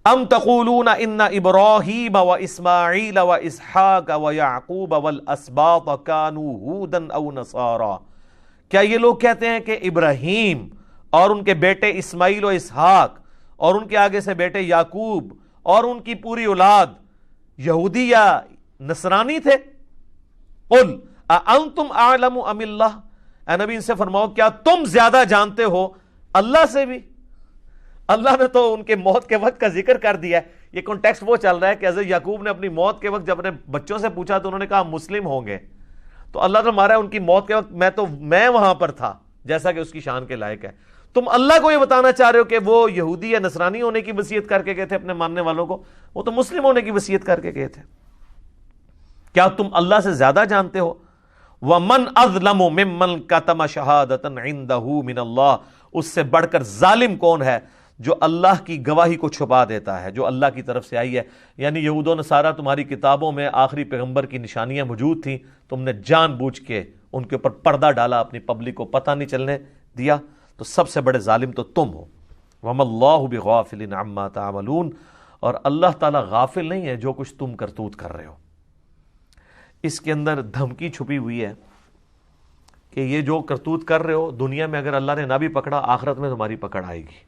ام تقولون ان ابراہیم و اسماعیل و اسحاق و یعقوب والاسباط کانوا ہودا او نصارا، کیا یہ لوگ کہتے ہیں کہ ابراہیم اور ان کے بیٹے اسماعیل و اسحاق اور ان کے آگے سے بیٹے یعقوب اور ان کی پوری اولاد یہودی یا نصرانی تھے؟ قل اانتم اعلم ام اللہ، اے نبی ان سے فرماؤ کیا تم زیادہ جانتے ہو اللہ سے بھی؟ اللہ نے تو ان کے موت کے وقت کا ذکر کر دیا ہے. یہ کانٹیکسٹ وہ چل رہا ہے کہ حضرت یعقوب نے اپنی موت کے وقت جب اپنے بچوں سے پوچھا تو انہوں نے کہا مسلم ہوں گے، تو اللہ نے مارا ان کی موت کے وقت میں وہاں پر تھا، جیسا کہ اس کی شان کے لائق ہے. تم اللہ کو یہ بتانا چاہ رہے ہو کہ وہ یہودی یا نصرانی ہونے کی وصیت کر کے گئے تھے اپنے ماننے والوں کو، وہ تو مسلم ہونے کی وصیت کر کے گئے تھے. کیا تم اللہ سے زیادہ جانتے ہو؟ وَمَنْ أَظْلَمُ مِمَّنْ كَتَمَ شَهَادَةً عِنْدَهُ مِنَ اللَّهِ، اس سے بڑھ کر ظالم کون ہے جو اللہ کی گواہی کو چھپا دیتا ہے جو اللہ کی طرف سے آئی ہے. یعنی یہود و نصارہ تمہاری کتابوں میں آخری پیغمبر کی نشانیاں موجود تھیں، تم نے جان بوجھ کے ان کے اوپر پردہ ڈالا، اپنی پبلک کو پتہ نہیں چلنے دیا، تو سب سے بڑے ظالم تو تم ہو. وَمَا اللَّهُ بِغَافِلٍ عَمَّا تَعْمَلُونَ، اور اللہ تعالیٰ غافل نہیں ہے جو کچھ تم کرتوت کر رہے ہو. اس کے اندر دھمکی چھپی ہوئی ہے کہ یہ جو کرتوت کر رہے ہو دنیا میں اگر اللہ نے نہ بھی پکڑا، آخرت میں تمہاری پکڑ آئے گی.